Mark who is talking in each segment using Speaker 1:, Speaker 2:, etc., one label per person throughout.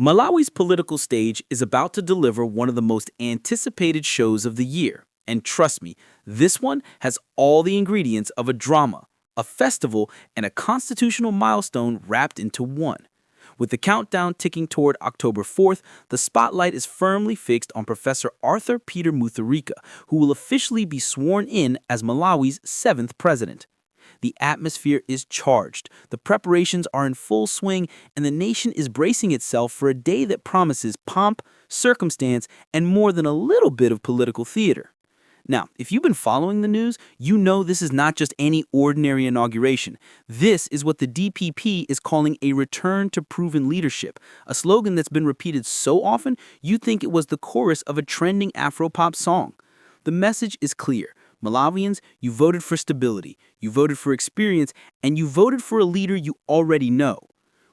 Speaker 1: Malawi's political stage is about to deliver one of the most anticipated shows of the year. And trust me, this one has all the ingredients of a drama, a festival, and a constitutional milestone wrapped into one. With the countdown ticking toward October 4th, the spotlight is firmly fixed on Professor Arthur Peter Mutharika, who will officially be sworn in as Malawi's 7th president. The atmosphere is charged, the preparations are in full swing, and the nation is bracing itself for a day that promises pomp, circumstance, and more than a little bit of political theater. Now, if you've been following the news, you know this is not just any ordinary inauguration. This is what the DPP is calling a return to proven leadership, a slogan that's been repeated so often you'd think it was the chorus of a trending Afro-pop song. The message is clear. Malawians, you voted for stability, you voted for experience, and you voted for a leader you already know.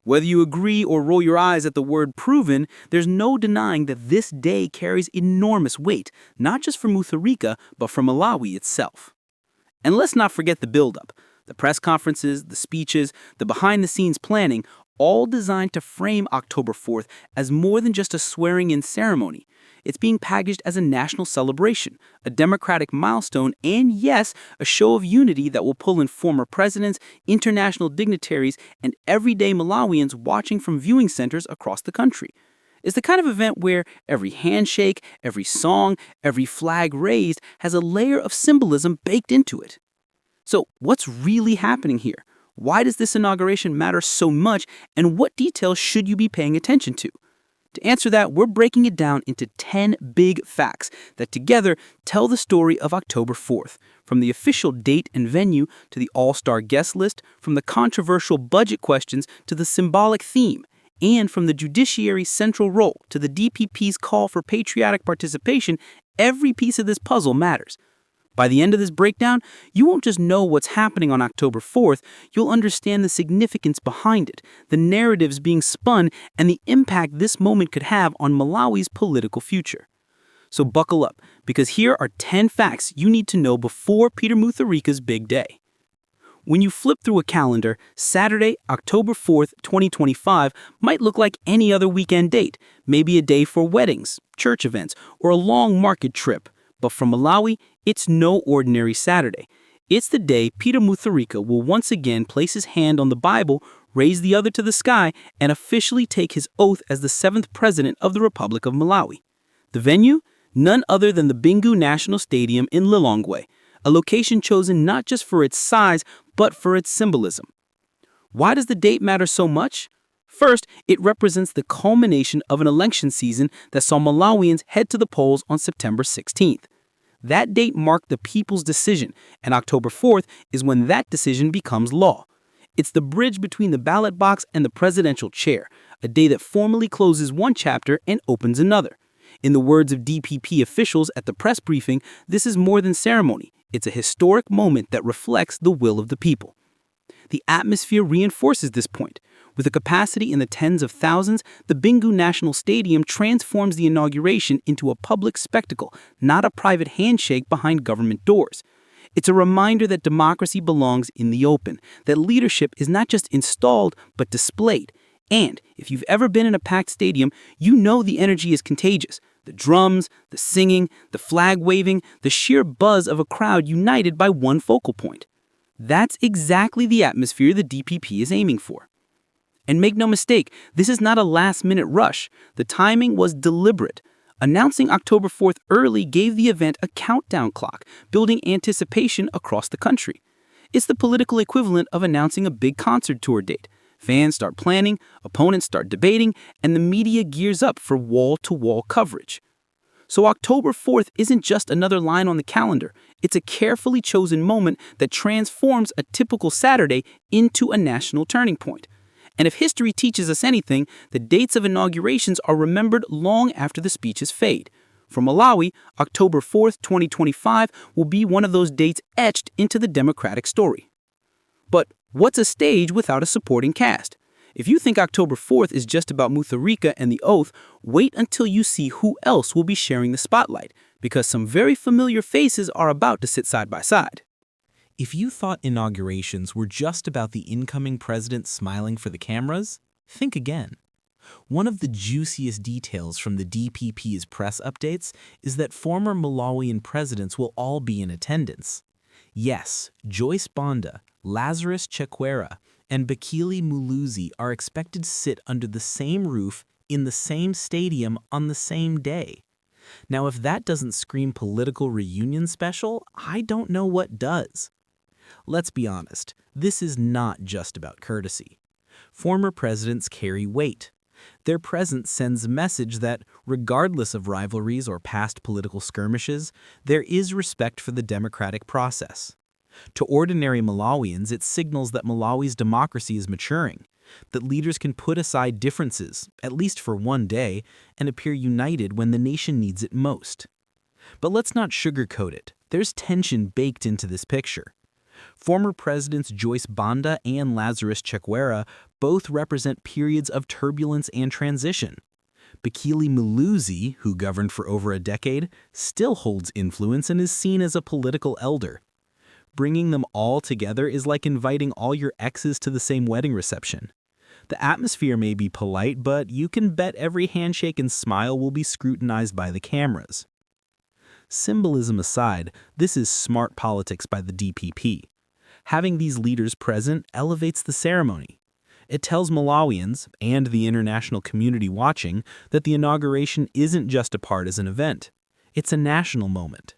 Speaker 1: Whether you agree or roll your eyes at the word proven, there's no denying that this day carries enormous weight, not just for Mutharika, but for Malawi itself. And let's not forget the buildup. The press conferences, the speeches, the behind-the-scenes planning, all designed to frame October 4th as more than just a swearing-in ceremony. It's being packaged as a national celebration, a democratic milestone, and yes, a show of unity that will pull in former presidents, international dignitaries, and everyday Malawians watching from viewing centers across the country. It's the kind of event where every handshake, every song, every flag raised has a layer of symbolism baked into it. So what's really happening here? Why does this inauguration matter so much, and what details should you be paying attention to? To answer that, we're breaking it down into 10 big facts that together tell the story of October 4th, from the official date and venue to the all-star guest list, from the controversial budget questions to the symbolic theme, and from the judiciary's central role to the DPP's call for patriotic participation. Every piece of this puzzle matters. By the end of this breakdown, you won't just know what's happening on October 4th, you'll understand the significance behind it, the narratives being spun, and the impact this moment could have on Malawi's political future. So buckle up, because here are 10 facts you need to know before Peter Mutharika's big day. When you flip through a calendar, Saturday, October 4th, 2025 might look like any other weekend date, maybe a day for weddings, church events, or a long market trip. But for Malawi, it's no ordinary Saturday. It's the day Peter Mutharika will once again place his hand on the Bible, raise the other to the sky, and officially take his oath as the 7th president of the Republic of Malawi. The venue? None other than the Bingu National Stadium in Lilongwe, a location chosen not just for its size, but for its symbolism. Why does the date matter so much? First, it represents the culmination of an election season that saw Malawians head to the polls on September 16th. That date marked the people's decision, and October 4th is when that decision becomes law. It's the bridge between the ballot box and the presidential chair, a day that formally closes one chapter and opens another. In the words of DPP officials at the press briefing, this is more than ceremony. It's a historic moment that reflects the will of the people. The atmosphere reinforces this point. With a capacity in the tens of thousands, the Bingu National Stadium transforms the inauguration into a public spectacle, not a private handshake behind government doors. It's a reminder that democracy belongs in the open, that leadership is not just installed, but displayed. And if you've ever been in a packed stadium, you know the energy is contagious. The drums, the singing, the flag waving, the sheer buzz of a crowd united by one focal point. That's exactly the atmosphere the DPP is aiming for. And make no mistake, this is not a last-minute rush. The timing was deliberate. Announcing October 4th early gave the event a countdown clock, building anticipation across the country. It's the political equivalent of announcing a big concert tour date. Fans start planning, opponents start debating, and the media gears up for wall-to-wall coverage. So October 4th isn't just another line on the calendar. It's a carefully chosen moment that transforms a typical Saturday into a national turning point. And if history teaches us anything, the dates of inaugurations are remembered long after the speeches fade. For Malawi, October 4th, 2025 will be one of those dates etched into the democratic story. But what's a stage without a supporting cast? If you think October 4th is just about Mutharika and the oath, wait until you see who else will be sharing the spotlight, because some very familiar faces are about to sit side by side.
Speaker 2: If you thought inaugurations were just about the incoming president smiling for the cameras, think again.
Speaker 1: One of the juiciest details from the DPP's press updates is that former Malawian presidents will all be in attendance. Yes, Joyce Banda, Lazarus Chakwera, and Bakili Muluzi are expected to sit under the same roof in the same stadium on the same day. Now, if that doesn't scream political reunion special, I don't know what does. Let's be honest, this is not just about courtesy. Former presidents carry weight. Their presence sends a message that, regardless of rivalries or past political skirmishes, there is respect for the democratic process. To ordinary Malawians, it signals that Malawi's democracy is maturing, that leaders can put aside differences, at least for one day, and appear united when the nation needs it most. But let's not sugarcoat it. There's tension baked into this picture. Former presidents Joyce Banda and Lazarus Chakwera both represent periods of turbulence and transition. Bakili Muluzi, who governed for over a decade, still holds influence and is seen as a political elder. Bringing them all together is like inviting all your exes to the same wedding reception. The atmosphere may be polite, but you can bet every handshake and smile will be scrutinized by the cameras. Symbolism aside, this is smart politics by the DPP. Having these leaders present elevates the ceremony. It tells Malawians, and the international community watching, that the inauguration isn't just a partisan event. It's a national moment.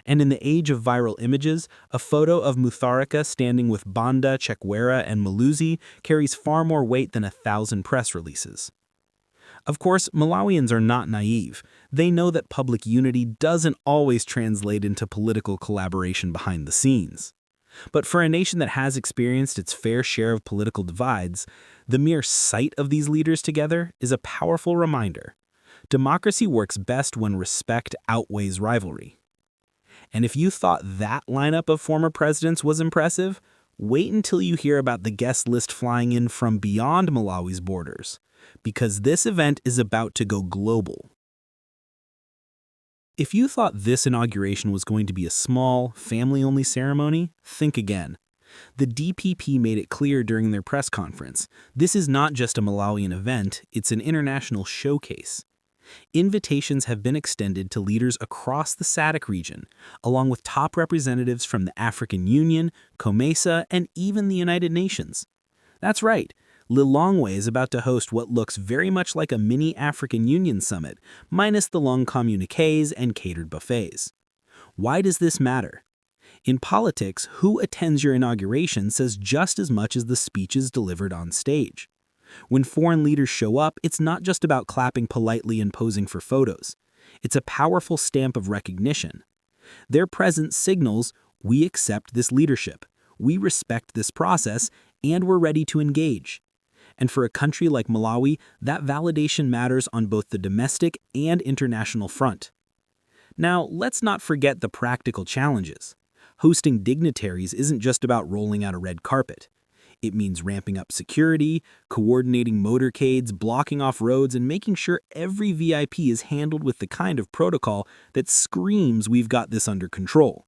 Speaker 1: And in the age of viral images, a photo of Mutharika standing with Banda, Chakwera, and Muluzi carries far more weight than 1,000 press releases. Of course, Malawians are not naive. They know that public unity doesn't always translate into political collaboration behind the scenes. But for a nation that has experienced its fair share of political divides, the mere sight of these leaders together is a powerful reminder. Democracy works best when respect outweighs rivalry. And if you thought that lineup of former presidents was impressive, wait until you hear about the guest list flying in from beyond Malawi's borders, because this event is about to go global. If you thought this inauguration was going to be a small, family-only ceremony, think again. The DPP made it clear during their press conference, this is not just a Malawian event, it's an international showcase. Invitations have been extended to leaders across the SADC region, along with top representatives from the African Union, COMESA, and even the United Nations. That's right, Lilongwe is about to host what looks very much like a mini African Union summit, minus the long communiques and catered buffets. Why does this matter? In politics, who attends your inauguration says just as much as the speeches delivered on stage. When foreign leaders show up, it's not just about clapping politely and posing for photos. It's a powerful stamp of recognition. Their presence signals, we accept this leadership, we respect this process, and we're ready to engage. And for a country like Malawi, that validation matters on both the domestic and international front. Now, let's not forget the practical challenges. Hosting dignitaries isn't just about rolling out a red carpet. It means ramping up security, coordinating motorcades, blocking off roads, and making sure every VIP is handled with the kind of protocol that screams we've got this under control.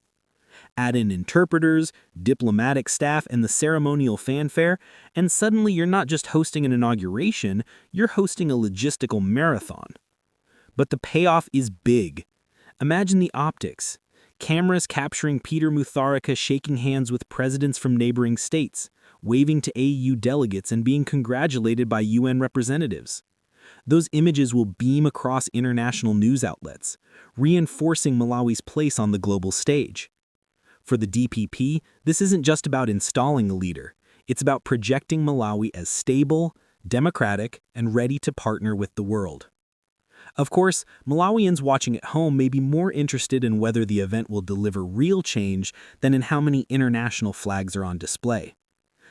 Speaker 1: Add in interpreters, diplomatic staff, and the ceremonial fanfare, and suddenly you're not just hosting an inauguration, you're hosting a logistical marathon. But the payoff is big. Imagine the optics. Cameras capturing Peter Mutharika shaking hands with presidents from neighboring states, waving to AU delegates and being congratulated by UN representatives. Those images will beam across international news outlets, reinforcing Malawi's place on the global stage. For the DPP, this isn't just about installing a leader. It's about projecting Malawi as stable, democratic, and ready to partner with the world. Of course, Malawians watching at home may be more interested in whether the event will deliver real change than in how many international flags are on display.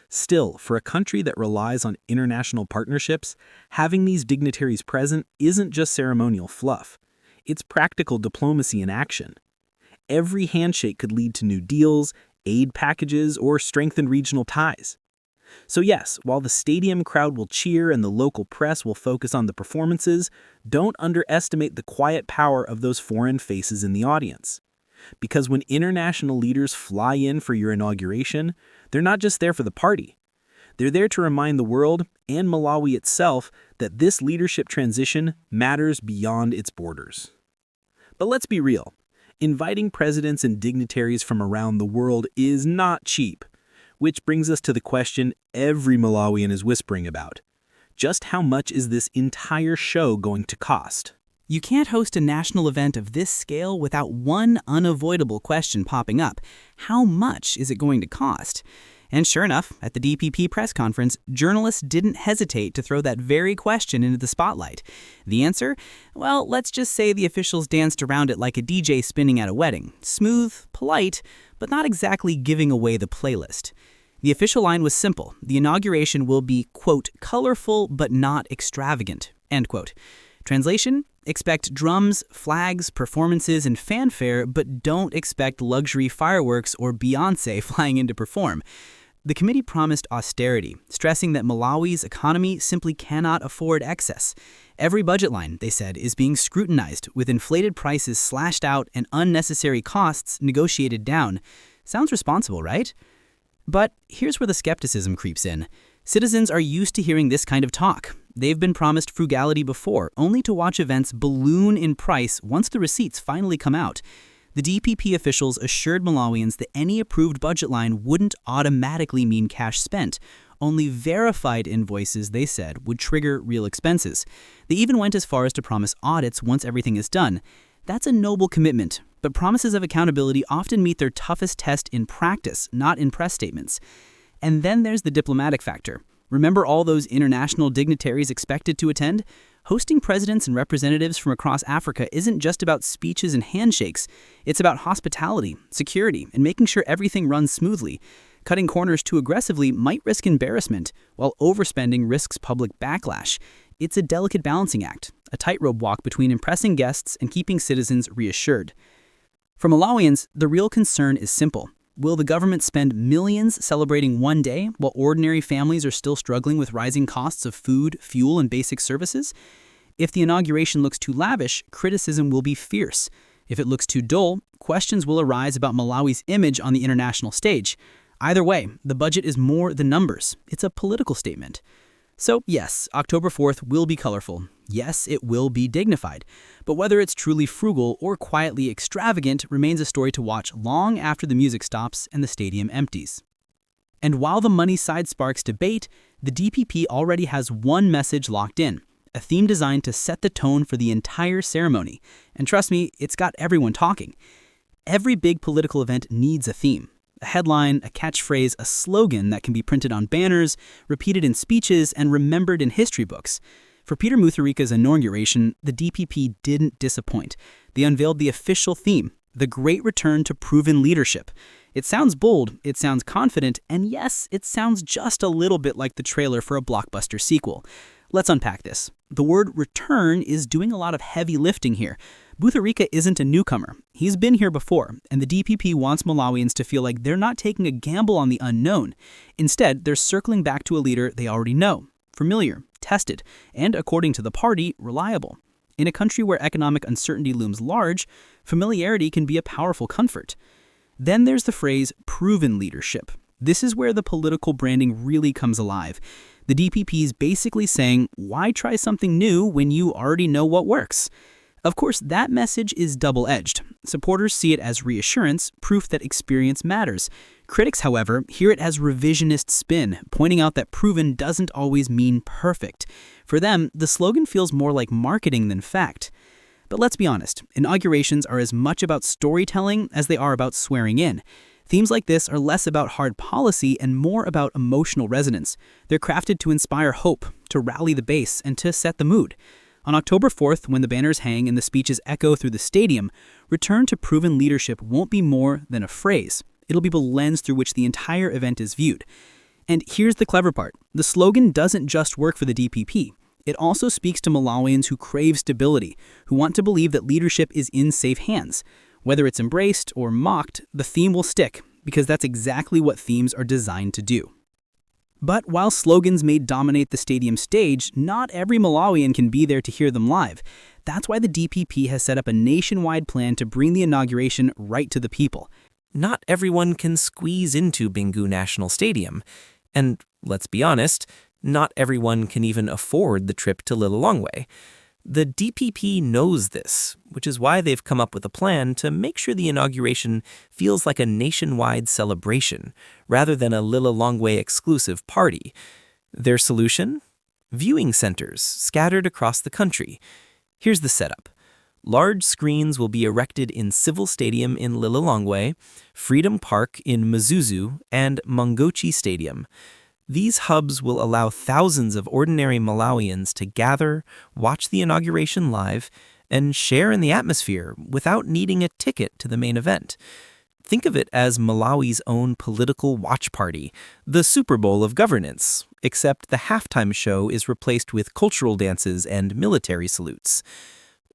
Speaker 1: Still, for a country that relies on international partnerships, having these dignitaries present isn't just ceremonial fluff. It's practical diplomacy in action. Every handshake could lead to new deals, aid packages, or strengthened regional ties. So yes, while the stadium crowd will cheer and the local press will focus on the performances, don't underestimate the quiet power of those foreign faces in the audience. Because when international leaders fly in for your inauguration, they're not just there for the party.
Speaker 2: They're there to remind the world, and Malawi itself, that this leadership transition matters beyond its borders. But let's be real. Inviting presidents and dignitaries from around the world is not cheap, which brings us to the question every Malawian is whispering about. Just how much is this entire show going to cost?
Speaker 3: You can't host a national event of this scale without one unavoidable question popping up. How much is it going to cost? And sure enough, at the DPP press conference, journalists didn't hesitate to throw that very question into the spotlight. The answer? Well, let's just say the officials danced around it like a DJ spinning at a wedding. Smooth, polite, but not exactly giving away the playlist. The official line was simple. The inauguration will be, quote, colorful but not extravagant, end quote. Translation? Expect drums, flags, performances, and fanfare, but don't expect luxury fireworks or Beyoncé flying in to perform. The committee promised austerity, stressing that Malawi's economy simply cannot afford excess. Every budget line, they said, is being scrutinized, with inflated prices slashed out and unnecessary costs negotiated down. Sounds responsible, right? But here's where the skepticism creeps in. Citizens are used to hearing this kind of talk. They've been promised frugality before, only to watch events balloon in price once the receipts finally come out. The DPP officials assured Malawians that any approved budget line wouldn't automatically mean cash spent. Only verified invoices, they said, would trigger real expenses. They even went as far as to promise audits once everything is done. That's a noble commitment, but promises of accountability often meet their toughest test in practice, not in press statements. And then there's the diplomatic factor. Remember all those international dignitaries expected to attend? Hosting presidents and representatives from across Africa isn't just about speeches and handshakes. It's about hospitality, security, and making sure everything runs smoothly. Cutting corners too aggressively might risk embarrassment, while overspending risks public backlash. It's a delicate balancing act, a tightrope walk between impressing guests and keeping citizens reassured. For Malawians, the real concern is simple. Will the government spend millions celebrating one day while ordinary families are still struggling with rising costs of food, fuel, and basic services? If the inauguration looks too lavish, criticism will be fierce. If it looks too dull, questions will arise about Malawi's image on the international stage. Either way, the budget is more than numbers. It's a political statement. So yes, October 4th will be colorful. Yes, it will be dignified. But whether it's truly frugal or quietly extravagant remains a story to watch long after the music stops and the stadium empties. And while the money side sparks debate, the DPP already has one message locked in, a theme designed to set the tone for the entire ceremony. And trust me, it's got everyone talking. Every big political event needs a theme. A headline, a catchphrase, a slogan that can be printed on banners, repeated in speeches, and remembered in history books. For Peter Mutharika's inauguration, the DPP didn't disappoint. They unveiled the official theme, the great return to proven leadership. It sounds bold, it sounds confident, and yes, it sounds just a little bit like the trailer for a blockbuster sequel. Let's unpack this. The word return is doing a lot of heavy lifting here. Mutharika isn't a newcomer. He's been here before, and the DPP wants Malawians to feel like they're not taking a gamble on the unknown. Instead, they're circling back to a leader they already know, familiar, tested, and, according to the party, reliable. In a country where economic uncertainty looms large, familiarity can be a powerful comfort. Then there's the phrase proven leadership. This is where the political branding really comes alive. The DPP is basically saying, why try something new when you already know what works? Of course, that message is double-edged. Supporters see it as reassurance, proof that experience matters. Critics, however, hear it as revisionist spin, pointing out that proven doesn't always mean perfect. For them, the slogan feels more like marketing than fact. But let's be honest, inaugurations are as much about storytelling as they are about swearing in. Themes like this are less about hard policy and more about emotional resonance. They're crafted to inspire hope, to rally the base, and to set the mood. On October 4th, when the banners hang and the speeches echo through the stadium, return to proven leadership won't be more than a phrase. It'll be the lens through which the entire event is viewed. And here's the clever part. The slogan doesn't just work for the DPP. It also speaks to Malawians who crave stability, who want to believe that leadership is in safe hands. Whether it's embraced or mocked, the theme will stick, because that's exactly what themes are designed to do. But while slogans may dominate the stadium stage, not every Malawian can be there to hear them live. That's why the DPP has set up a nationwide plan to bring the inauguration right to the people.
Speaker 4: Not everyone can squeeze into Bingu National Stadium. And Let's be honest, not everyone can even afford the trip to Lilongwe. The DPP knows this, which is why they've come up with a plan to make sure the inauguration feels like a nationwide celebration, rather than a Lilongwe exclusive party. Their solution? Viewing centers scattered across the country. Here's the setup. Large screens will be erected in Civil Stadium in Lilongwe, Freedom Park in Mzuzu, and Mangochi Stadium. These hubs will allow thousands of ordinary Malawians to gather, watch the inauguration live, and share in the atmosphere without needing a ticket to the main event. Think of it as Malawi's own political watch party, the Super Bowl of governance, except the halftime show is replaced with cultural dances and military salutes.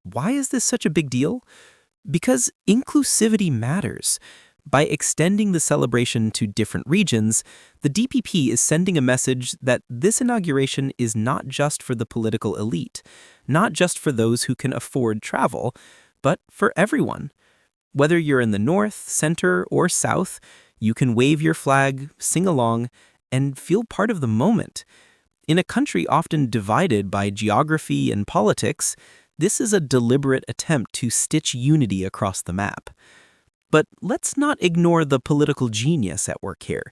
Speaker 4: Why is this such a big deal? Because inclusivity matters. By extending the celebration to different regions, the DPP is sending a message that this inauguration is not just for the political elite, not just for those who can afford travel, but for everyone. Whether you're in the north, center, or south, you can wave your flag, sing along, and feel part of the moment. In a country often divided by geography and politics, this is a deliberate attempt to stitch unity across the map. But let's not ignore the political genius at work here.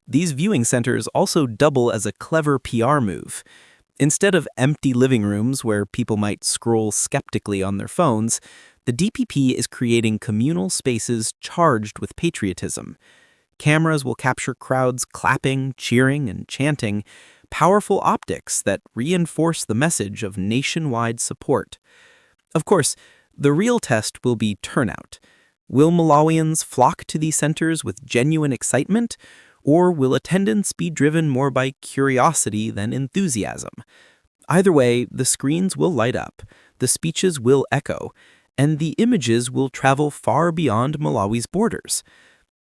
Speaker 4: These viewing centers also double as a clever PR move. Instead of empty living rooms where people might scroll skeptically on their phones, the DPP is creating communal spaces charged with patriotism. Cameras will capture crowds clapping, cheering, and chanting, powerful optics that reinforce the message of nationwide support. Of course, the real test will be turnout. Will Malawians flock to these centers with genuine excitement, or will attendance be driven more by curiosity than enthusiasm? Either way, the screens will light up, the speeches will echo, and the images will travel far beyond Malawi's borders.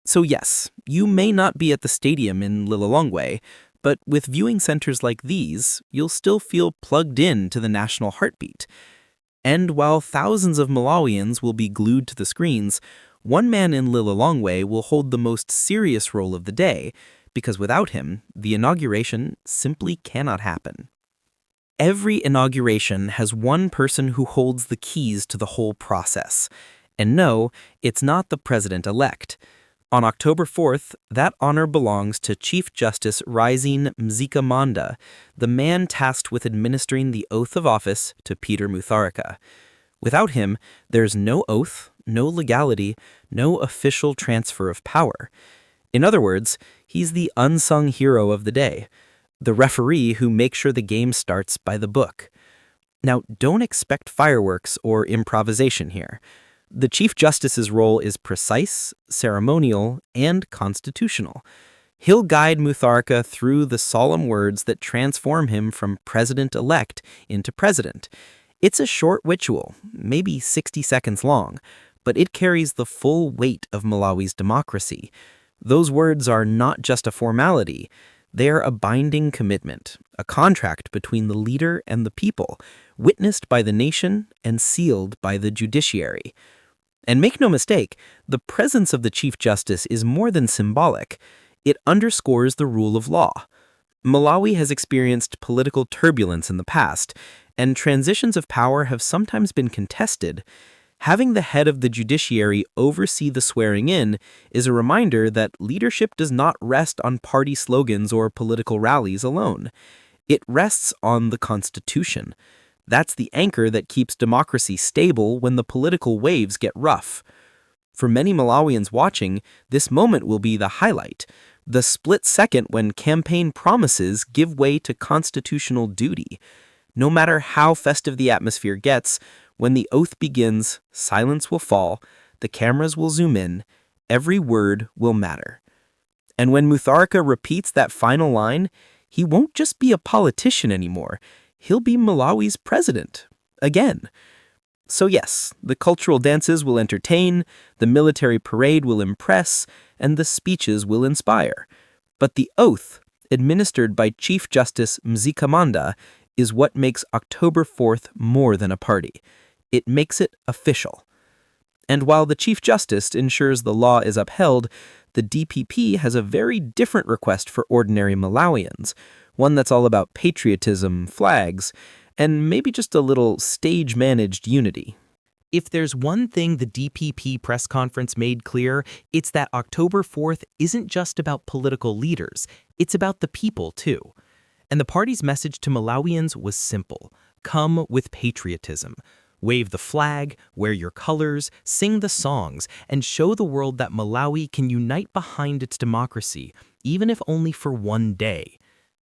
Speaker 4: So yes, you may not be at the stadium in Lilongwe, but with viewing centers like these, you'll still feel plugged in to the national heartbeat. And while thousands of Malawians will be glued to the screens, one man in Lilongwe will hold the most serious role of the day, because without him, the inauguration simply cannot happen. Every inauguration has one person who holds the keys to the whole process. And no, it's not the president-elect. On October 4th, that honor belongs to Chief Justice Rising Mzikamanda, the man tasked with administering the oath of office to Peter Mutharika. Without him, there's no oath, no legality, no official transfer of power. In other words, he's the unsung hero of the day, the referee who makes sure the game starts by the book. Now, don't expect fireworks or improvisation here. The Chief Justice's role is precise, ceremonial, and constitutional. He'll guide Mutharika through the solemn words that transform him from president-elect into president. It's a short ritual, maybe 60 seconds long, but it carries the full weight of Malawi's democracy. Those words are not just a formality. They're a binding commitment, a contract between the leader and the people, witnessed by the nation and sealed by the judiciary. And make no mistake, the presence of the Chief Justice is more than symbolic. It underscores the rule of law. Malawi has experienced political turbulence in the past, and transitions of power have sometimes been contested. Having the head of the judiciary oversee the swearing in is a reminder that leadership does not rest on party slogans or political rallies alone. It rests on the Constitution. That's the anchor that keeps democracy stable when the political waves get rough. For many Malawians watching, this moment will be the highlight, the split second when campaign promises give way to constitutional duty. No matter how festive the atmosphere gets, when the oath begins, silence will fall, the cameras will zoom in, every word will matter. And when Mutharika repeats that final line, he won't just be a politician anymore. He'll be Malawi's president, again. So yes, the cultural dances will entertain, the military parade will impress, and the speeches will inspire. But the oath, administered by Chief Justice Mzikamanda, is what makes October 4th more than a party. It makes it official. And while the Chief Justice ensures the law is upheld, the DPP has a very different request for ordinary Malawians, one that's all about patriotism, flags, and maybe just a little stage-managed unity.
Speaker 3: If there's one thing the DPP press conference made clear, it's that October 4th isn't just about political leaders, it's about the people too. And the party's message to Malawians was simple: come with patriotism. Wave the flag, wear your colors, sing the songs, and show the world that Malawi can unite behind its democracy, even if only for one day.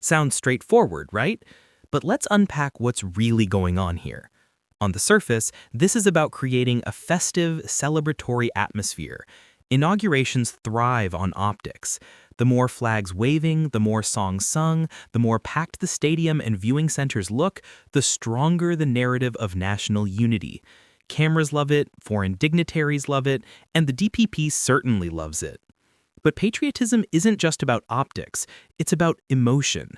Speaker 3: Sounds straightforward, right? But let's unpack what's really going on here. On the surface, this is about creating a festive, celebratory atmosphere. Inaugurations thrive on optics. The more flags waving, the more songs sung, the more packed the stadium and viewing centers look, the stronger the narrative of national unity. Cameras love it, foreign dignitaries love it, and the DPP certainly loves it. But patriotism isn't just about optics, it's about emotion.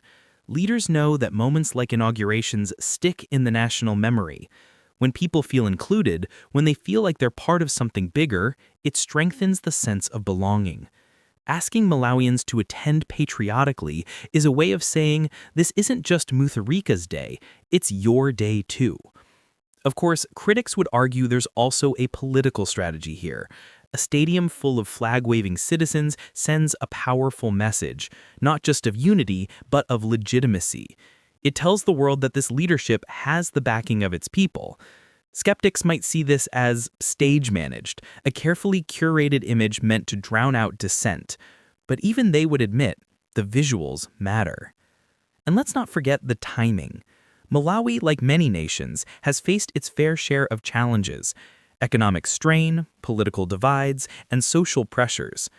Speaker 3: Leaders know that moments like inaugurations stick in the national memory. When people feel included, when they feel like they're part of something bigger, it strengthens the sense of belonging. Asking Malawians to attend patriotically is a way of saying this isn't just Mutharika's day, it's your day too. Of course, critics would argue there's also a political strategy here. A stadium full of flag-waving citizens sends a powerful message, not just of unity, but of legitimacy. It tells the world that this leadership has the backing of its people. Skeptics might see this as stage-managed, a carefully curated image meant to drown out dissent. But even they would admit the visuals matter. And let's not forget the timing. Malawi, like many nations, has faced its fair share of challenges: economic strain, political divides, and social pressures.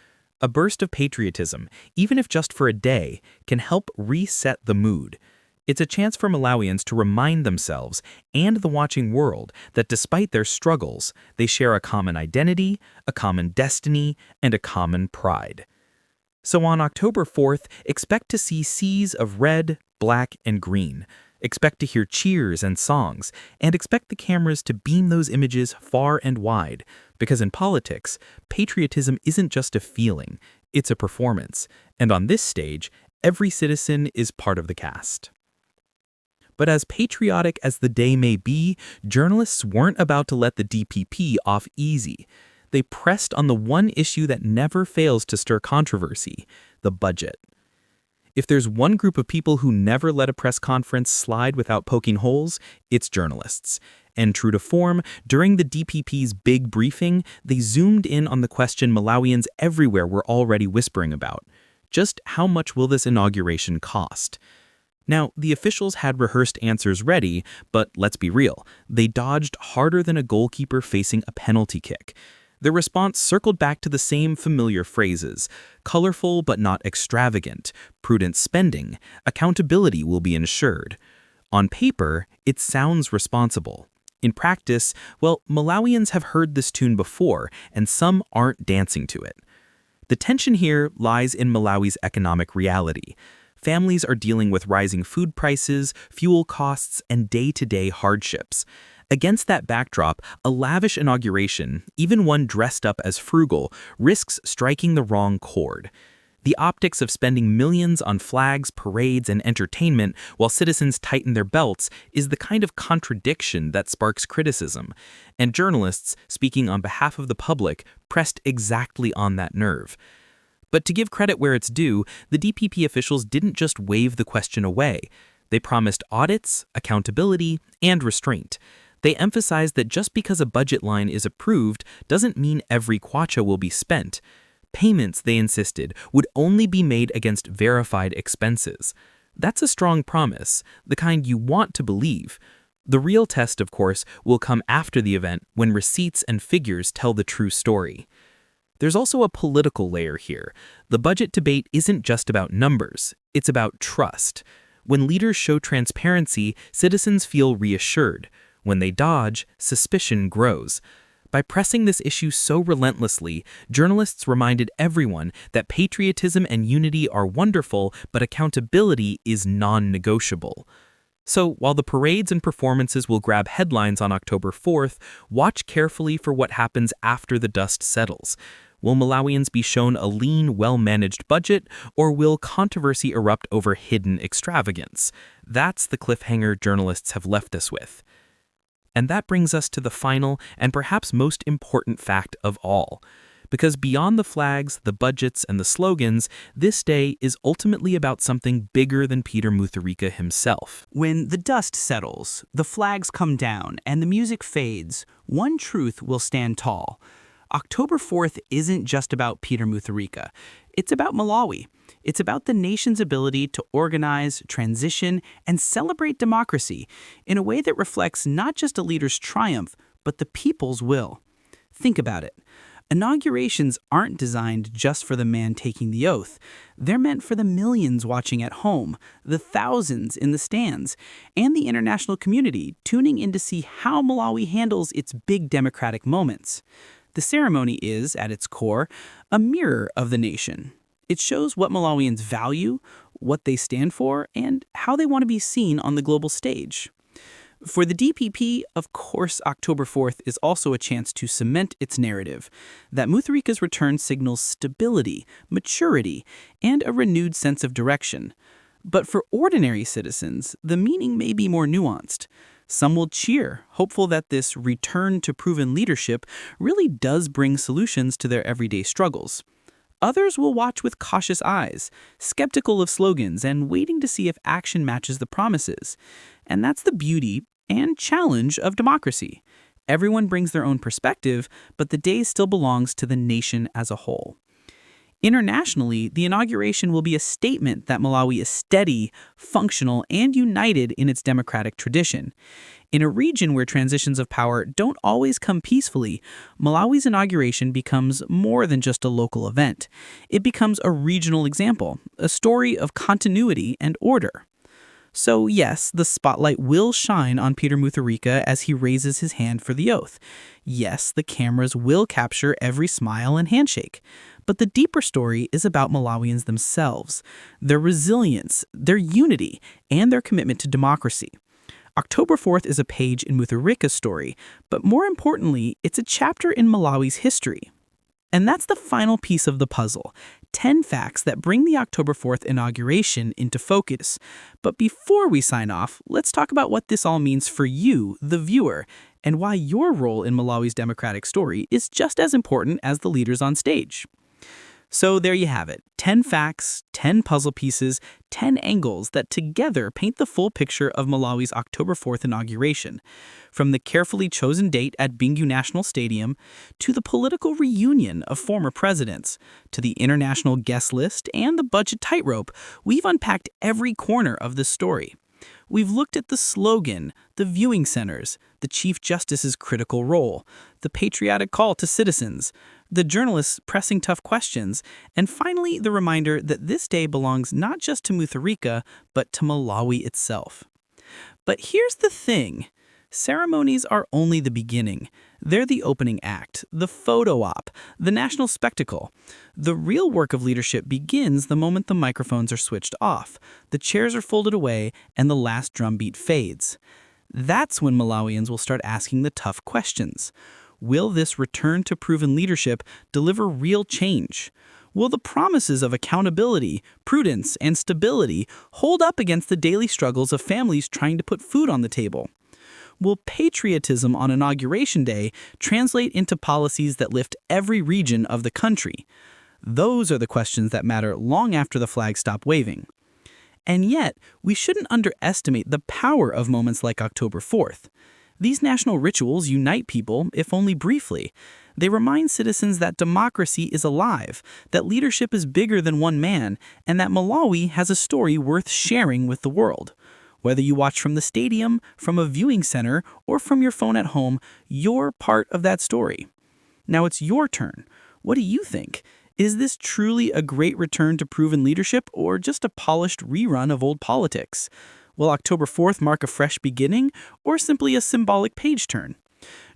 Speaker 3: A burst of patriotism, even if just for a day, can help reset the mood. It's a chance for Malawians to remind themselves and the watching world that despite their struggles, they share a common identity, a common destiny, and a common pride. So on October 4th, expect to see seas of red, black, and green. Expect to hear cheers and songs, and expect the cameras to beam those images far and wide, because in politics, patriotism isn't just a feeling, it's a performance, and on this stage, every citizen is part of the cast. But as patriotic as the day may be, journalists weren't about to let the DPP off easy. They pressed on the one issue that never fails to stir controversy: the budget. If there's one group of people who never let a press conference slide without poking holes, it's journalists. And true to form, during the DPP's big briefing, they zoomed in on the question Malawians everywhere were already whispering about: just how much will this inauguration cost? Now, the officials had rehearsed answers ready, but let's be real, they dodged harder than a goalkeeper facing a penalty kick. Their response circled back to the same familiar phrases: colorful but not extravagant, prudent spending, accountability will be ensured. On paper, it sounds responsible. In practice, well, Malawians have heard this tune before, and some aren't dancing to it. The tension here lies in Malawi's economic reality. Families are dealing with rising food prices, fuel costs, and day-to-day hardships. Against that backdrop, a lavish inauguration, even one dressed up as frugal, risks striking the wrong chord. The optics of spending millions on flags, parades, and entertainment while citizens tighten their belts is the kind of contradiction that sparks criticism. And journalists, speaking on behalf of the public, pressed exactly on that nerve. But to give credit where it's due, the DPP officials didn't just wave the question away. They promised audits, accountability, and restraint. They emphasized that just because a budget line is approved doesn't mean every kwacha will be spent. Payments, they insisted, would only be made against verified expenses. That's a strong promise, the kind you want to believe. The real test, of course, will come after the event when receipts and figures tell the true story. There's also a political layer here. The budget debate isn't just about numbers, it's about trust. When leaders show transparency, citizens feel reassured. When they dodge, suspicion grows. By pressing this issue so relentlessly, journalists reminded everyone that patriotism and unity are wonderful, but accountability is non-negotiable.
Speaker 2: So while the parades and performances will grab headlines on October 4th, watch carefully for what happens after the dust settles. Will Malawians be shown a lean, well-managed budget, or will controversy erupt over hidden extravagance? That's the cliffhanger journalists have left us with. And that brings us to the final and perhaps most important fact of all. Because beyond the flags, the budgets, and the slogans, this day is ultimately about something bigger than Peter Mutharika himself.
Speaker 3: When the dust settles, the flags come down, and the music fades, one truth will stand tall. October 4th isn't just about Peter Mutharika. It's about Malawi. It's about the nation's ability to organize, transition, and celebrate democracy in a way that reflects not just a leader's triumph, but the people's will. Think about it. Inaugurations aren't designed just for the man taking the oath. They're meant for the millions watching at home, the thousands in the stands, and the international community tuning in to see how Malawi handles its big democratic moments. The ceremony is, at its core, a mirror of the nation. It shows what Malawians value, what they stand for, and how they want to be seen on the global stage. For the DPP, of course, October 4th is also a chance to cement its narrative that Mutharika's return signals stability, maturity, and a renewed sense of direction. But for ordinary citizens, the meaning may be more nuanced. Some will cheer, hopeful that this return to proven leadership really does bring solutions to their everyday struggles. Others will watch with cautious eyes, skeptical of slogans and waiting to see if action matches the promises. And that's the beauty and challenge of democracy. Everyone brings their own perspective, but the day still belongs to the nation as a whole. Internationally, the inauguration will be a statement that Malawi is steady, functional, and united in its democratic tradition. In a region where transitions of power don't always come peacefully, Malawi's inauguration becomes more than just a local event. It becomes a regional example, a story of continuity and order. So yes, the spotlight will shine on Peter Mutharika as he raises his hand for the oath. Yes, the cameras will capture every smile and handshake. But the deeper story is about Malawians themselves, their resilience, their unity, and their commitment to democracy. October 4th is a page in Mutharika's story, but more importantly, it's a chapter in Malawi's history. And that's the final piece of the puzzle, 10 facts that bring the October 4th inauguration into focus. But before we sign off, let's talk about what this all means for you, the viewer, and why your role in Malawi's democratic story is just as important as the leaders on stage. So there you have it, 10 facts, 10 puzzle pieces, 10 angles that together paint the full picture of Malawi's October 4th inauguration. From the carefully chosen date at Bingu National Stadium, to the political reunion of former presidents, to the international guest list and the budget tightrope, we've unpacked every corner of this story. We've looked at the slogan, the viewing centers, the Chief Justice's critical role, the patriotic call to citizens, the journalists pressing tough questions, and finally the reminder that this day belongs not just to Mutharika, but to Malawi itself. But here's the thing. Ceremonies are only the beginning. They're the opening act, the photo op, the national spectacle. The real work of leadership begins the moment the microphones are switched off, the chairs are folded away, and the last drumbeat fades. That's when Malawians will start asking the tough questions. Will this return to proven leadership deliver real change? Will the promises of accountability, prudence, and stability hold up against the daily struggles of families trying to put food on the table? Will patriotism on Inauguration Day translate into policies that lift every region of the country? Those are the questions that matter long after the flags stop waving. And yet, we shouldn't underestimate the power of moments like October 4th. These national rituals unite people, if only briefly. They remind citizens that democracy is alive, that leadership is bigger than one man, and that Malawi has a story worth sharing with the world. Whether you watch from the stadium, from a viewing center, or from your phone at home, you're part of that story. Now it's your turn. What do you think? Is this truly a great return to proven leadership, or just a polished rerun of old politics? Will October 4th mark a fresh beginning, or simply a symbolic page turn?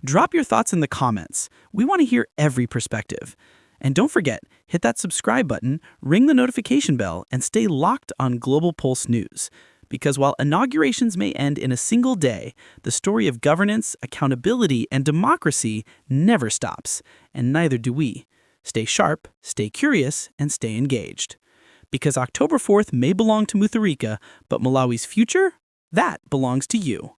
Speaker 3: Drop your thoughts in the comments. We want to hear every perspective. And don't forget, hit that subscribe button, ring the notification bell, and stay locked on Global Pulse News. Because while inaugurations may end in a single day, the story of governance, accountability, and democracy never stops, and neither do we. Stay sharp, stay curious, and stay engaged. Because October 4th may belong to Mutharika, but Malawi's future? That belongs to you.